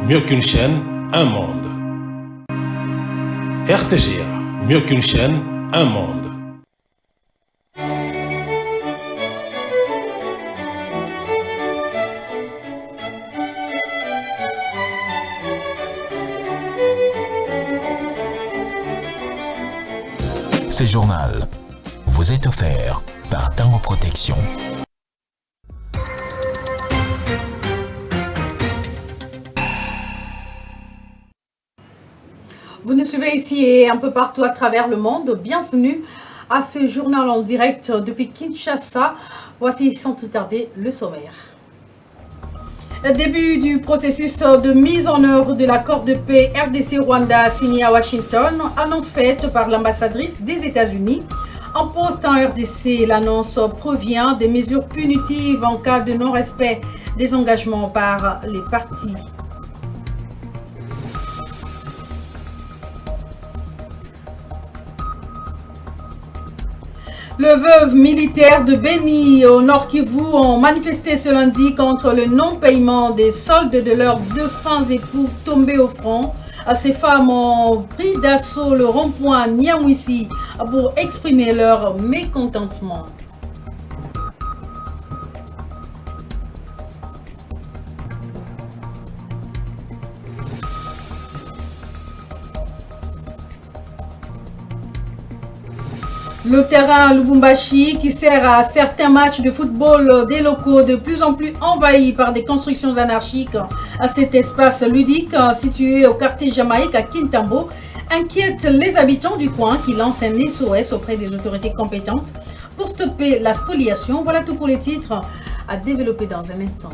mieux qu'une chaîne, un monde. RTGA, mieux qu'une chaîne, un monde. Ce journal vous est offert par Tango Protection. Vous nous suivez ici et un peu partout à travers le monde. Bienvenue à ce journal en direct depuis Kinshasa. Voici sans plus tarder le sommaire. Début du processus de mise en œuvre de l'accord de paix RDC-Rwanda signé à Washington, annonce faite par l'ambassadrice des États-Unis. En poste en RDC, l'annonce provient des mesures punitives en cas de non-respect des engagements par les parties. Les veuves militaires de Beni au Nord Kivu ont manifesté ce lundi contre le non-paiement des soldes de leurs défunts époux tombés au front. Ces femmes ont pris d'assaut le rond-point Nyamwisi pour exprimer leur mécontentement. Le terrain Lubumbashi, qui sert à certains matchs de football des locaux, de plus en plus envahi par des constructions anarchiques, à cet espace ludique situé au quartier Jamaïque à Kintambo, inquiète les habitants du coin qui lancent un SOS auprès des autorités compétentes pour stopper la spoliation. Voilà tout pour les titres à développer dans un instant.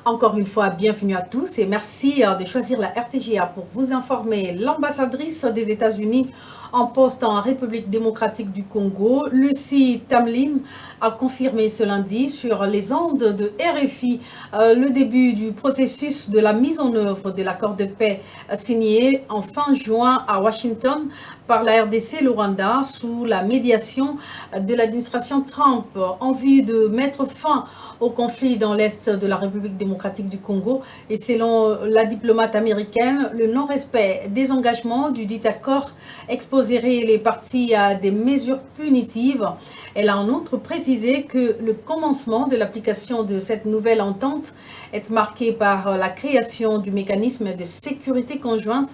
Encore une fois, bienvenue à tous et merci de choisir la RTGA pour vous informer. L'ambassadrice des États-Unis en poste en République démocratique du Congo, Lucie Tamlin, a confirmé ce lundi sur les ondes de RFI le début du processus de la mise en œuvre de l'accord de paix signé en fin juin à Washington par la RDC et le Rwanda sous la médiation de l'administration Trump en vue de mettre fin au conflit dans l'est de la République démocratique du Congo. Et selon la diplomate américaine, le non-respect des engagements du dit accord exposerait les parties à des mesures punitives. Elle a en outre précisé que le commencement de l'application de cette nouvelle entente est marqué par la création du mécanisme de sécurité conjointe,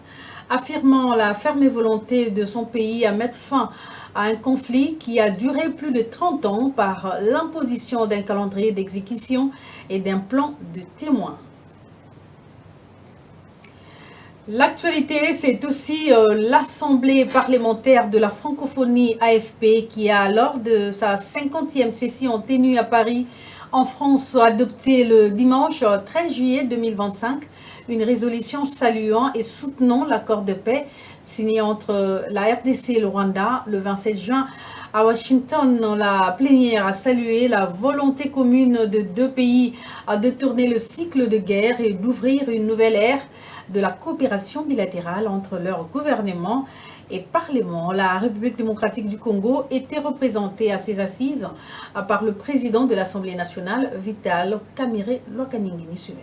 affirmant la ferme volonté de son pays à mettre fin à un conflit qui a duré plus de 30 ans par l'imposition d'un calendrier d'exécution et d'un plan de témoins. L'actualité, c'est aussi l'Assemblée parlementaire de la francophonie AFP qui a, lors de sa 50e session tenue à Paris, en France, adopté le dimanche 13 juillet 2025 une résolution saluant et soutenant l'accord de paix signé entre la RDC et le Rwanda le 27 juin à Washington. La plénière a salué la volonté commune de deux pays de tourner le cycle de guerre et d'ouvrir une nouvelle ère de la coopération bilatérale entre leur gouvernement et Parlement. La République démocratique du Congo était représentée à ses assises par le président de l'Assemblée nationale, Vital Kamerhe Lwakaningi-Nisue.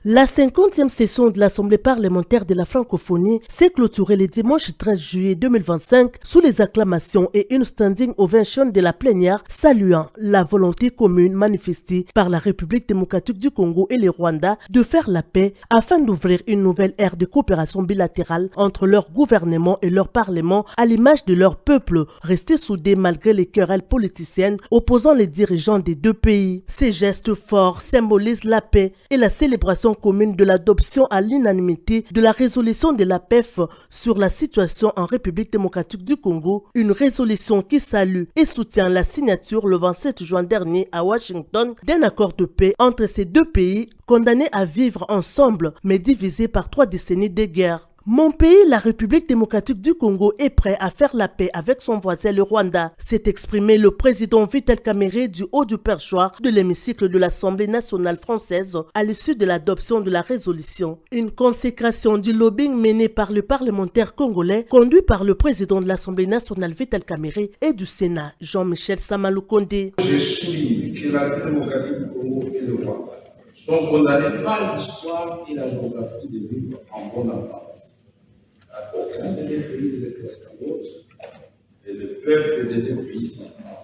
La 50e session de l'Assemblée parlementaire de la francophonie s'est clôturée le dimanche 13 juillet 2025 sous les acclamations et une standing ovation de la plénière saluant la volonté commune manifestée par la République démocratique du Congo et le Rwanda de faire la paix afin d'ouvrir une nouvelle ère de coopération bilatérale entre leur gouvernement et leur parlement à l'image de leur peuple, restés soudés malgré les querelles politiciennes opposant les dirigeants des deux pays. Ces gestes forts symbolisent la paix et la célébration commune de l'adoption à l'unanimité de la résolution de la PEF sur la situation en République démocratique du Congo, une résolution qui salue et soutient la signature le 27 juin dernier à Washington d'un accord de paix entre ces deux pays condamnés à vivre ensemble mais divisés par 3 décennies de guerre. Mon pays, la République démocratique du Congo, est prêt à faire la paix avec son voisin le Rwanda, s'est exprimé le président Vital Kamerhe du haut du perchoir de l'hémicycle de l'Assemblée nationale française à l'issue de l'adoption de la résolution. Une consécration du lobbying mené par le parlementaire congolais, conduit par le président de l'Assemblée nationale Vital Kamerhe et du Sénat Jean-Michel Samaloukonde. Je souligne que la République démocratique du Congo et le Rwanda sont condamnés par l'histoire et la géographie de vivre en bonne entente. Aucun des deux pays ne déteste l'autre, et le peuple des deux pays s'entend.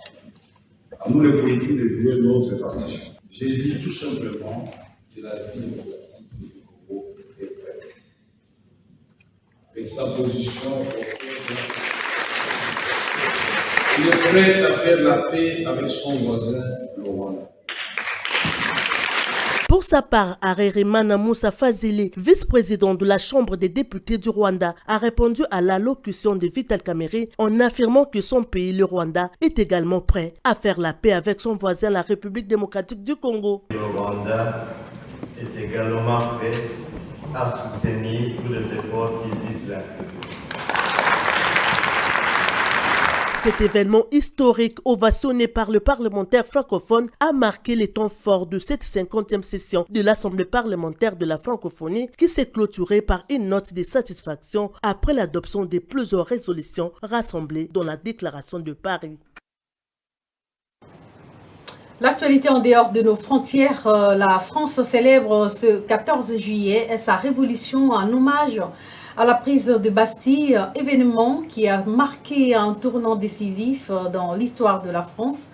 À nous les politiques de jouer notre partition. J'ai dit tout simplement que la République démocratique du Congo est prête. Avec sa position, il est prêt à faire la paix avec son voisin, le Rwanda. Pour sa part, Harerimana Moussa Fazili, vice-président de la Chambre des députés du Rwanda, a répondu à l'allocution de Vital Kamerhe en affirmant que son pays, le Rwanda, est également prêt à faire la paix avec son voisin, la République démocratique du Congo. Le Rwanda est également prêt à soutenir tous les efforts qui visent la paix. Cet événement historique ovationné par le parlementaire francophone a marqué les temps forts de cette 50e session de l'Assemblée parlementaire de la francophonie qui s'est clôturée par une note de satisfaction après l'adoption de plusieurs résolutions rassemblées dans la déclaration de Paris. L'actualité en dehors de nos frontières, la France célèbre ce 14 juillet sa révolution en hommage à la prise de Bastille, événement qui a marqué un tournant décisif dans l'histoire de la France.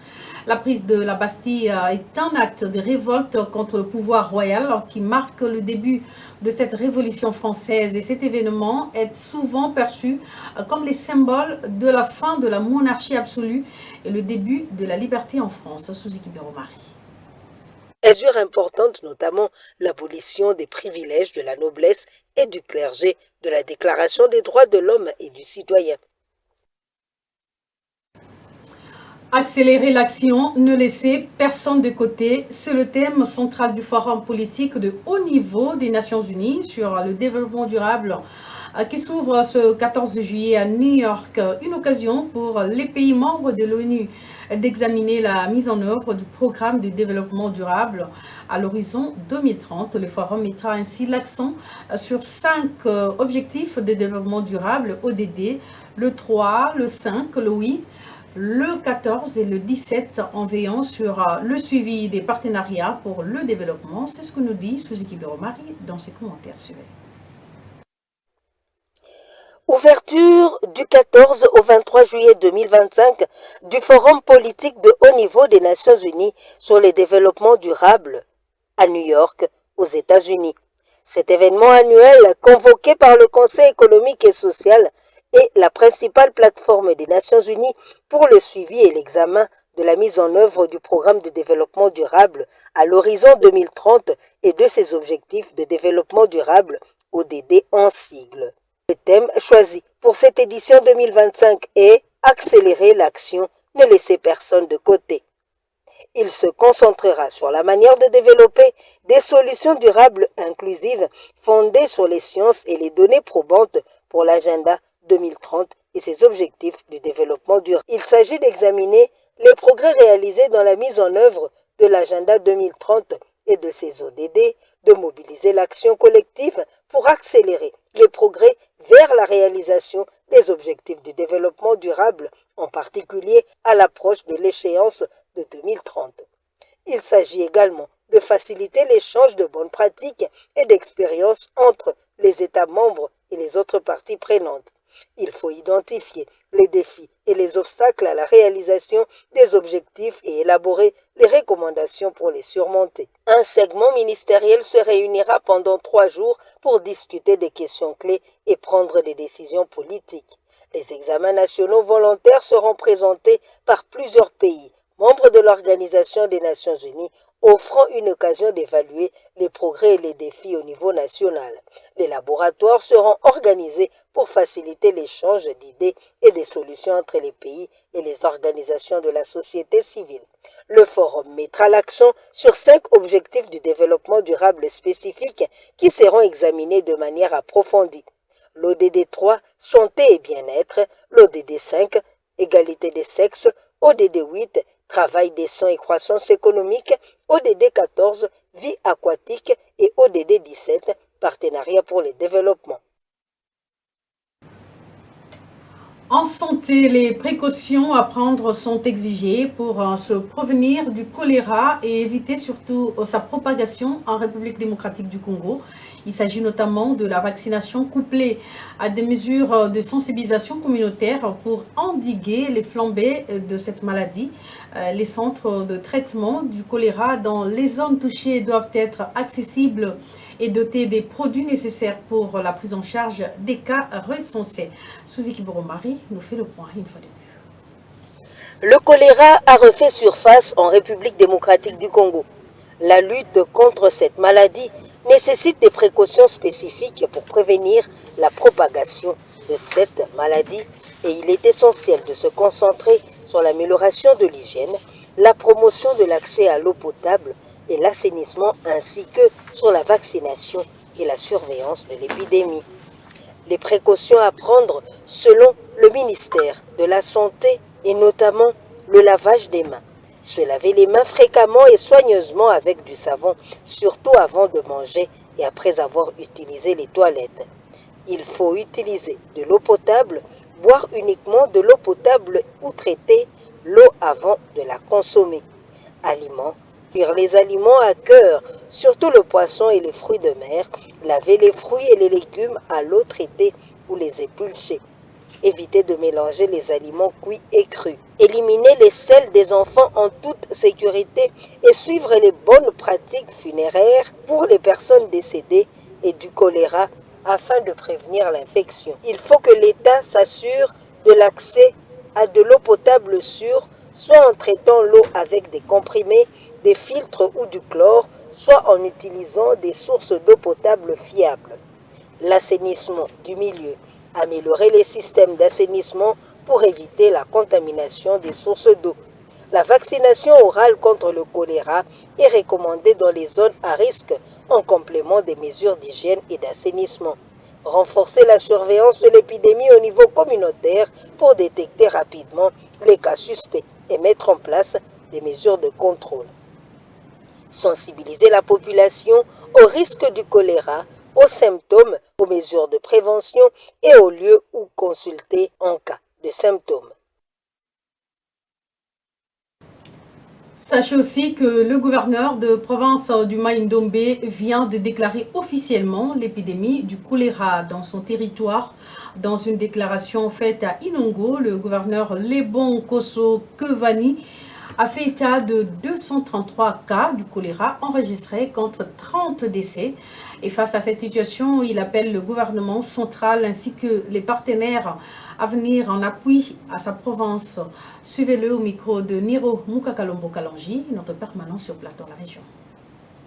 La prise de la Bastille est un acte de révolte contre le pouvoir royal qui marque le début de cette révolution française. Et cet événement est souvent perçu comme les symboles de la fin de la monarchie absolue et le début de la liberté en France. Suzy Kibero-Marie. Mesures importantes, notamment l'abolition des privilèges de la noblesse et du clergé de la Déclaration des droits de l'homme et du citoyen. Accélérer l'action, ne laisser personne de côté, c'est le thème central du forum politique de haut niveau des Nations Unies sur le développement durable qui s'ouvre ce 14 juillet à New York. Une occasion pour les pays membres de l'ONU d'examiner la mise en œuvre du programme de développement durable à l'horizon 2030. Le forum mettra ainsi l'accent sur 5 objectifs de développement durable ODD, le 3, le 5, le 8, le 14 et le 17 en veillant sur le suivi des partenariats pour le développement. C'est ce que nous dit Suzy Kibero-Marie dans ses commentaires suivants. Ouverture du 14 au 23 juillet 2025 du Forum politique de haut niveau des Nations Unies sur les développements durables à New York, aux États-Unis. Cet événement annuel, convoqué par le Conseil économique et social, est la principale plateforme des Nations Unies pour le suivi et l'examen de la mise en œuvre du programme de développement durable à l'horizon 2030 et de ses objectifs de développement durable, ODD en sigle. Le thème choisi pour cette édition 2025 est « Accélérer l'action, ne laisser personne de côté ». Il se concentrera sur la manière de développer des solutions durables inclusives fondées sur les sciences et les données probantes pour l'agenda 2030 et ses objectifs du développement durable. Il s'agit d'examiner les progrès réalisés dans la mise en œuvre de l'agenda 2030 et de ses ODD, de mobiliser l'action collective pour accélérer les progrès vers la réalisation des objectifs du développement durable, en particulier à l'approche de l'échéance de 2030. Il s'agit également de faciliter l'échange de bonnes pratiques et d'expériences entre les États membres et les autres parties prenantes. Il faut identifier les défis et les obstacles à la réalisation des objectifs et élaborer les recommandations pour les surmonter. Un segment ministériel se réunira pendant 3 jours pour discuter des questions clés et prendre des décisions politiques. Les examens nationaux volontaires seront présentés par plusieurs pays, membres de l'Organisation des Nations Unies, offrant une occasion d'évaluer les progrès et les défis au niveau national. Les laboratoires seront organisés pour faciliter l'échange d'idées et des solutions entre les pays et les organisations de la société civile. Le forum mettra l'accent sur 5 objectifs du développement durable spécifiques qui seront examinés de manière approfondie. l'ODD 3, santé et bien-être, l'ODD 5, égalité des sexes, ODD 8, travail décent et croissance économique, ODD 14, vie aquatique et ODD 17, partenariat pour le développement. En santé, les précautions à prendre sont exigées pour se prévenir du choléra et éviter surtout sa propagation en République démocratique du Congo. Il s'agit notamment de la vaccination couplée à des mesures de sensibilisation communautaire pour endiguer les flambées de cette maladie. Les centres de traitement du choléra dans les zones touchées doivent être accessibles et dotés des produits nécessaires pour la prise en charge des cas recensés. Suzuki Boromari nous fait le point une fois de plus. Le choléra a refait surface en République démocratique du Congo. La lutte contre cette maladie nécessite des précautions spécifiques pour prévenir la propagation de cette maladie et il est essentiel de se concentrer sur l'amélioration de l'hygiène, la promotion de l'accès à l'eau potable et l'assainissement ainsi que sur la vaccination et la surveillance de l'épidémie. Les précautions à prendre selon le ministère de la Santé et notamment le lavage des mains. Se laver les mains fréquemment et soigneusement avec du savon, surtout avant de manger et après avoir utilisé les toilettes. Il faut utiliser de l'eau potable, boire uniquement de l'eau potable ou traiter l'eau avant de la consommer. Aliments. Cuire les aliments à cœur, surtout le poisson et les fruits de mer, laver les fruits et les légumes à l'eau traitée ou les épulcher. Éviter de mélanger les aliments cuits et crus. Éliminer les selles des enfants en toute sécurité et suivre les bonnes pratiques funéraires pour les personnes décédées et du choléra afin de prévenir l'infection. Il faut que l'État s'assure de l'accès à de l'eau potable sûre, soit en traitant l'eau avec des comprimés, des filtres ou du chlore, soit en utilisant des sources d'eau potable fiables. L'assainissement du milieu. Améliorer les systèmes d'assainissement pour éviter la contamination des sources d'eau. La vaccination orale contre le choléra est recommandée dans les zones à risque en complément des mesures d'hygiène et d'assainissement. Renforcer la surveillance de l'épidémie au niveau communautaire pour détecter rapidement les cas suspects et mettre en place des mesures de contrôle. Sensibiliser la population au risque du choléra, aux symptômes, aux mesures de prévention et aux lieux où consulter en cas de symptômes. Sachez aussi que le gouverneur de province du Mai-Ndombe vient de déclarer officiellement l'épidémie du choléra dans son territoire. Dans une déclaration faite à Inongo, le gouverneur Lebon Koso Kevani a fait état de 233 cas du choléra enregistrés contre 30 décès. Et face à cette situation, il appelle le gouvernement central ainsi que les partenaires à venir en appui à sa province. Suivez-le au micro de Niro Mukakalombo Kalanji, notre permanent sur place dans la région.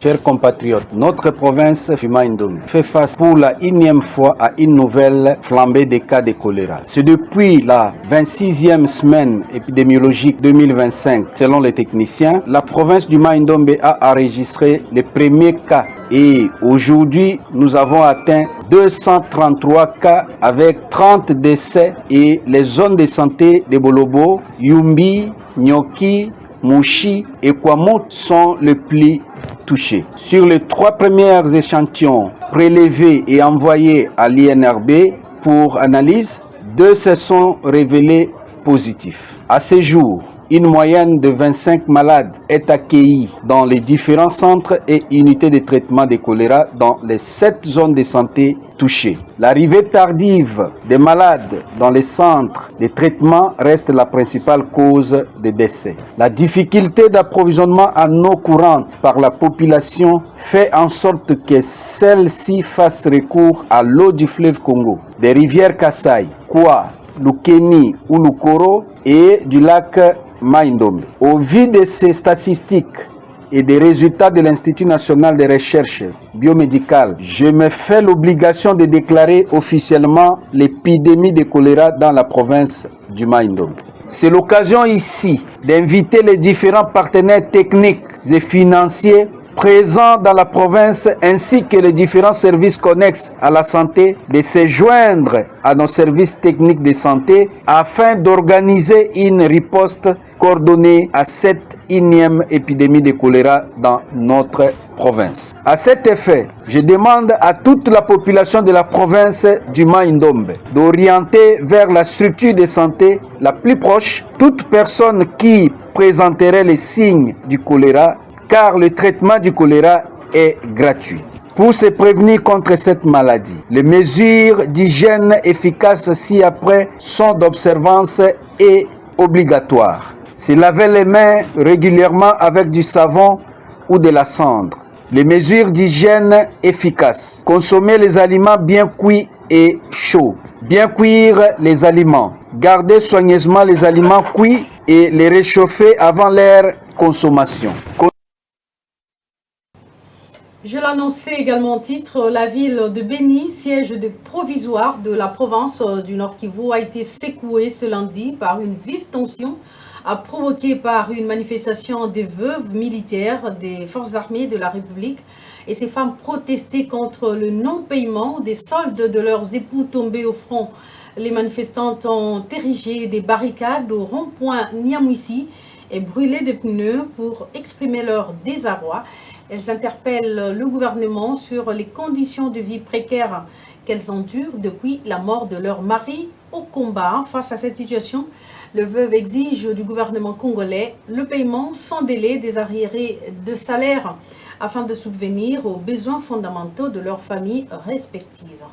Chers compatriotes, notre province du Mai-Ndombe fait face pour la énième fois à une nouvelle flambée des cas de choléra. C'est depuis la 26e semaine épidémiologique 2025, selon les techniciens, la province du Mai-Ndombe a enregistré les premiers cas. Et aujourd'hui, nous avons atteint 233 cas avec 30 décès et les zones de santé de Bolobo, Yumbi, Nyoki, Mouchi et Kwamot sont les plus touchés. Sur les 3 premiers échantillons prélevés et envoyés à l'INRB pour analyse, 2 se sont révélés positifs. À ce jour, une moyenne de 25 malades est accueillie dans les différents centres et unités de traitement de choléra dans les 7 zones de santé touchées. L'arrivée tardive des malades dans les centres de traitement reste la principale cause de décès. La difficulté d'approvisionnement en eau courante par la population fait en sorte que celle-ci fasse recours à l'eau du fleuve Congo, des rivières Kasai, Kwa, Lukeni ou Lukoro et du lac Mai-Ndombe. Au vu de ces statistiques et des résultats de l'Institut national de recherche biomédicale, je me fais l'obligation de déclarer officiellement l'épidémie de choléra dans la province du Mai-Ndombe. C'est l'occasion ici d'inviter les différents partenaires techniques et financiers présents dans la province ainsi que les différents services connexes à la santé de se joindre à nos services techniques de santé afin d'organiser une riposte coordonnée à cette énième épidémie de choléra dans notre province. À cet effet, je demande à toute la population de la province du Mai-Ndombe d'orienter vers la structure de santé la plus proche toute personne qui présenterait les signes du choléra, car le traitement du choléra est gratuit. Pour se prévenir contre cette maladie, les mesures d'hygiène efficaces ci-après sont d'observance et obligatoires. Se laver les mains régulièrement avec du savon ou de la cendre. Les mesures d'hygiène efficaces. Consommer les aliments bien cuits et chauds. Bien cuire les aliments. Garder soigneusement les aliments cuits et les réchauffer avant leur consommation. Je l'annonçais également en titre, la ville de Béni, siège de provisoire de la province du Nord Kivu, a été secouée ce lundi par une vive tension provoquée par une manifestation des veuves militaires des forces armées de la République. Et ces femmes protestaient contre le non-paiement des soldes de leurs époux tombés au front. Les manifestantes ont érigé des barricades au rond-point Niamouissi et brûlé des pneus pour exprimer leur désarroi. Elles interpellent le gouvernement sur les conditions de vie précaires qu'elles endurent depuis la mort de leur mari au combat. Face à cette situation, le veuve exige du gouvernement congolais le paiement sans délai des arriérés de salaire afin de subvenir aux besoins fondamentaux de leurs familles respectives.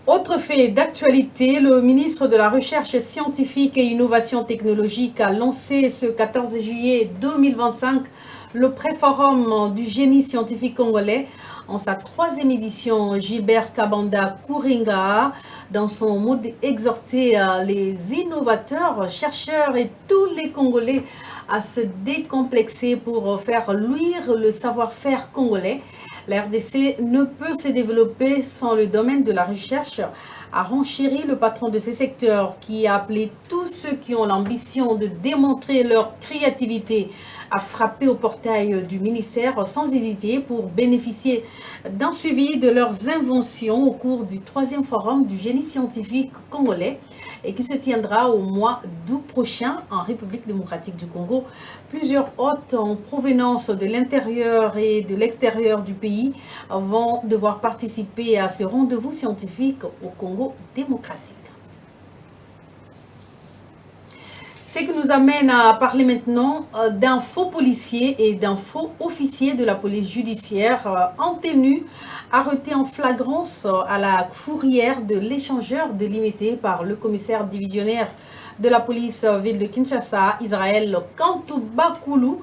Autre fait d'actualité, le ministre de la Recherche scientifique et Innovation technologique a lancé ce 14 juillet 2025 le pré-forum du génie scientifique congolais. En sa 3e édition, Gilbert Kabanda Kouringa, dans son mot d'exhorter les innovateurs, chercheurs et tous les Congolais à se décomplexer pour faire luire le savoir-faire congolais. La RDC ne peut se développer sans le domaine de la recherche, a renchéri le patron de ces secteurs qui a appelé tous ceux qui ont l'ambition de démontrer leur créativité à frapper au portail du ministère sans hésiter pour bénéficier d'un suivi de leurs inventions au cours du 3e forum du génie scientifique congolais et qui se tiendra au mois d'août prochain en République démocratique du Congo. Plusieurs hôtes en provenance de l'intérieur et de l'extérieur du pays vont devoir participer à ce rendez-vous scientifique au Congo démocratique. Ce qui nous amène à parler maintenant d'un faux policier et d'un faux officier de la police judiciaire en tenue, arrêté en flagrance à la fourrière de l'échangeur délimité par le commissaire divisionnaire de la police ville de Kinshasa, Israël Kantoubakoulou,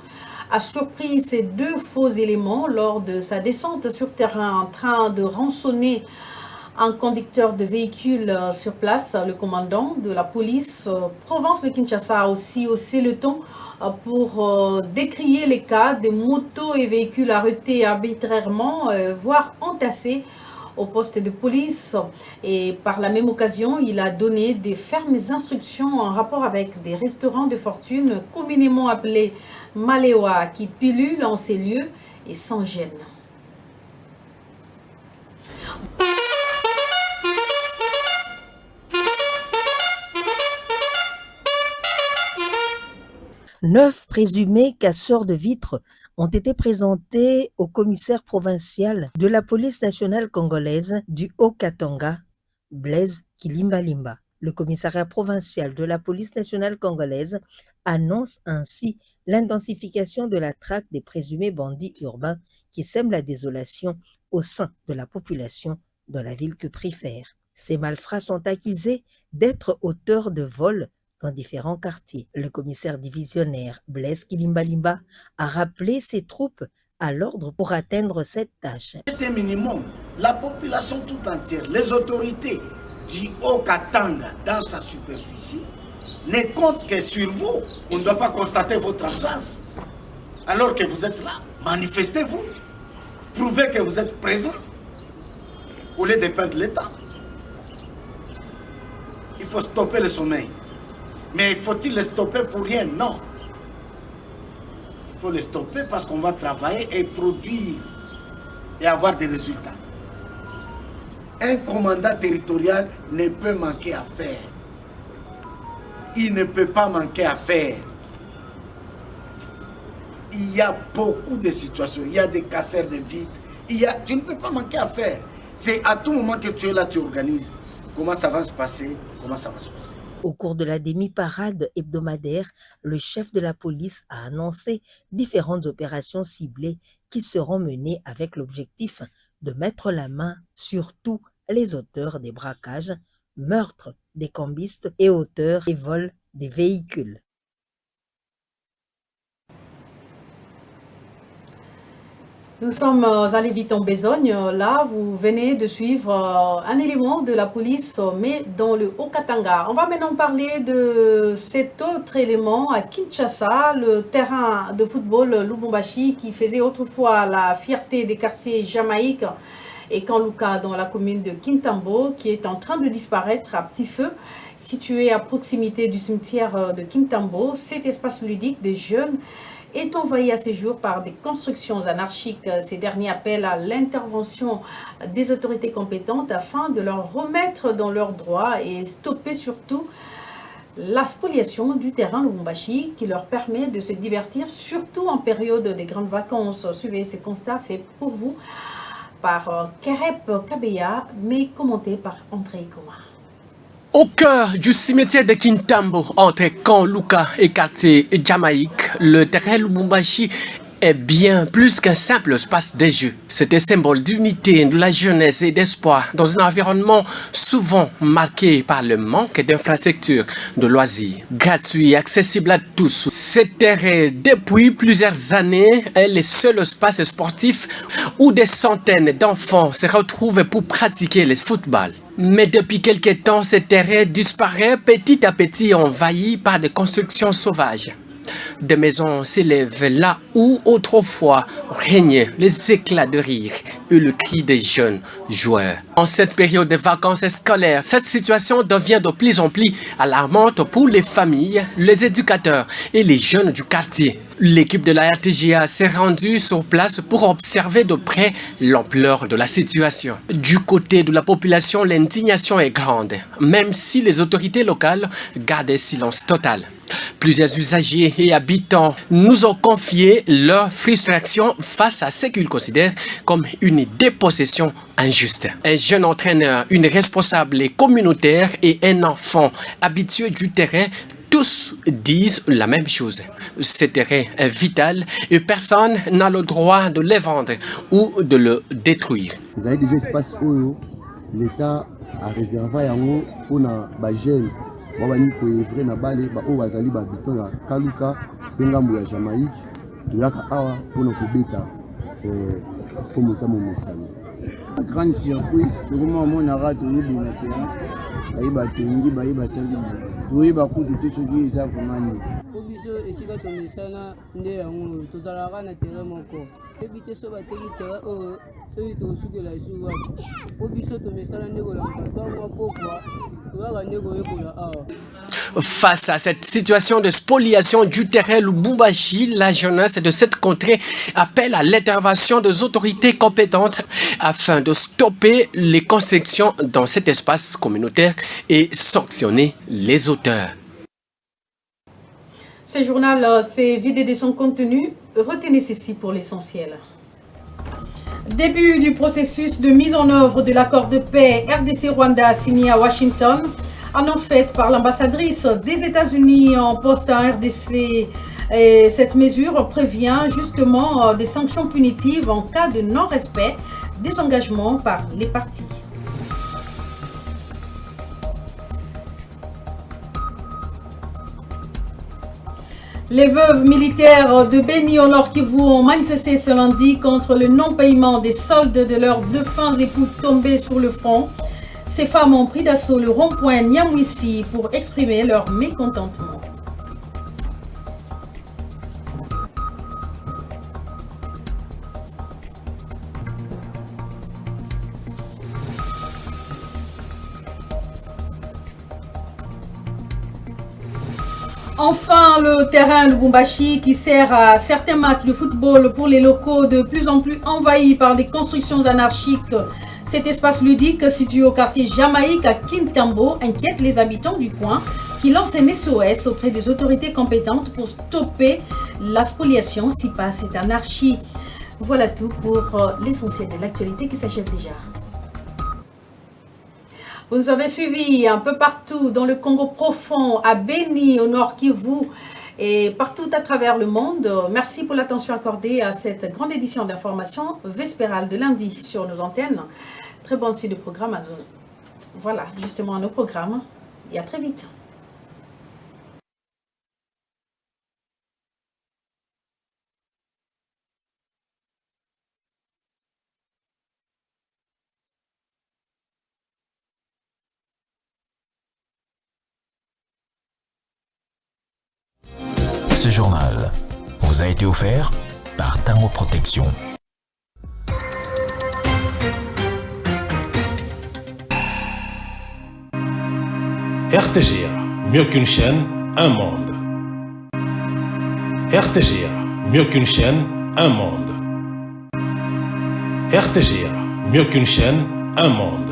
a surpris ces 2 faux éléments lors de sa descente sur terrain en train de rançonner un conducteur de véhicule sur place. Le commandant de la police province de Kinshasa a aussi haussé le ton pour décrier les cas de motos et véhicules arrêtés arbitrairement, voire entassés au poste de police. Et par la même occasion, il a donné des fermes instructions en rapport avec des restaurants de fortune communément appelés Maléwa qui pullulent en ces lieux et sans gêne. Neuf présumés casseurs de vitres ont été présentés au commissaire provincial de la police nationale congolaise du Haut-Katanga, Blaise Kilimbalimba. Le commissariat provincial de la police nationale congolaise annonce ainsi l'intensification de la traque des présumés bandits urbains qui sèment la désolation au sein de la population dans la ville que préfère. Ces malfrats sont accusés d'être auteurs de vols dans différents quartiers. Le commissaire divisionnaire Blaise Kilimbalimba a rappelé ses troupes à l'ordre pour atteindre cette tâche. C'est un minimum. La population tout entière, les autorités du Haut-Katanga dans sa superficie ne comptent que sur vous. On ne doit pas constater votre absence. Alors que vous êtes là, manifestez-vous. Prouvez que vous êtes présent au lieu de perdre l'État. Il faut stopper le sommeil. Mais faut-il le stopper pour rien? Non. Il faut les stopper parce qu'on va travailler et produire et avoir des résultats. Un commandant territorial ne peut manquer à faire. Il ne peut pas manquer à faire. Il y a beaucoup de situations, il y a des casseurs de vitres, tu ne peux pas manquer à faire. C'est à tout moment que tu es là, tu organises. Comment ça va se passer? Comment ça va se passer? Au cours de la demi-parade hebdomadaire, le chef de la police a annoncé différentes opérations ciblées qui seront menées avec l'objectif de mettre la main sur tous les auteurs des braquages, meurtres des cambistes et auteurs et vols des véhicules. Nous sommes à Lévis en Besogne. Là, vous venez de suivre un élément de la police, mais dans le Haut-Katanga. On va maintenant parler de cet autre élément à Kinshasa, le terrain de football Lubumbashi qui faisait autrefois la fierté des quartiers Jamaïque et Kanluka dans la commune de Kintambo, qui est en train de disparaître à petit feu. Situé à proximité du cimetière de Kintambo, cet espace ludique des jeunes est envahi à ces jours par des constructions anarchiques. Ces derniers appellent à l'intervention des autorités compétentes afin de leur remettre dans leurs droits et stopper surtout la spoliation du terrain Lubumbashi qui leur permet de se divertir, surtout en période des grandes vacances. Suivez ce constat fait pour vous par Kerep Kabeya, mais commenté par André Koma. Au cœur du cimetière de Kintambo, entre Kanluka et quartier Jamaïque, le terrain Lubumbashi est bien plus qu'un simple espace de jeu. C'est un symbole d'unité, de la jeunesse et d'espoir dans un environnement souvent marqué par le manque d'infrastructures, de loisirs gratuits et accessibles à tous. Ce terrain, depuis plusieurs années, est le seul espace sportif où des centaines d'enfants se retrouvent pour pratiquer le football. Mais depuis quelques temps, ce terrain disparaît petit à petit envahi par des constructions sauvages. Des maisons s'élèvent là où autrefois régnaient les éclats de rire et le cri des jeunes joueurs. En cette période de vacances scolaires, cette situation devient de plus en plus alarmante pour les familles, les éducateurs et les jeunes du quartier. L'équipe de la RTGA s'est rendue sur place pour observer de près l'ampleur de la situation. Du côté de la population, l'indignation est grande, même si les autorités locales gardent silence total. Plusieurs usagers et habitants nous ont confié leur frustration face à ce qu'ils considèrent comme une dépossession injuste. Un jeune entraîneur, une responsable communautaire et un enfant habitué du terrain, tous disent la même chose. Ce terrain est vital et personne n'a le droit de le vendre ou de le détruire. Vous avez déjà espace où l'État a réservé pour les jeunes. Babani ko evre na bale ba o bazali ba biton ya Kaluka bengambo ya Jamaïque tuyaka awa pona kobeta comme tamo mesani. Grande surprise comment mon arato yibi na pena ayiba tengi ba yiba sali oui ba kutu te soki za komani obiso esika to mesana nde yango tozalaka na terrain moko ebite so bateki terrain o soki to sukela isuwa obiso to mesana nde ko la mwa pokwa. Face à cette situation de spoliation du terrain Lubumbashi, la jeunesse de cette contrée appelle à l'intervention des autorités compétentes afin de stopper les constructions dans cet espace communautaire et sanctionner les auteurs. Ce journal s'est vidé de son contenu. Retenez ceci pour l'essentiel. Début du processus de mise en œuvre de l'accord de paix RDC-Rwanda signé à Washington. Annonce faite par l'ambassadrice des États-Unis en poste à RDC. Et cette mesure prévient justement des sanctions punitives en cas de non-respect des engagements par les parties. Les veuves militaires de Beni au Nord Kivu ont manifesté ce lundi contre le non-paiement des soldes de leurs défunts époux tombés sur le front. Ces femmes ont pris d'assaut le rond-point Nyamwisi pour exprimer leur mécontentement. Enfin, le terrain Lubumbashi qui sert à certains matchs de football pour les locaux de plus en plus envahis par des constructions anarchiques. Cet espace ludique situé au quartier Jamaïque à Kintambo inquiète les habitants du coin qui lancent un SOS auprès des autorités compétentes pour stopper la spoliation si pas cette anarchie. Voilà tout pour l'essentiel de l'actualité qui s'achève déjà. Vous nous avez suivis un peu partout dans le Congo profond, à Beni, au nord Kivu et partout à travers le monde. Merci pour l'attention accordée à cette grande édition d'information vespérale de lundi sur nos antennes. Très bonne suite de programme. Voilà, justement à nos programmes. Et à très vite. Ce journal vous a été offert par Tango Protection. RTGA, mieux qu'une chaîne, un monde. RTGA, mieux qu'une chaîne, un monde. RTGA, mieux qu'une chaîne, un monde.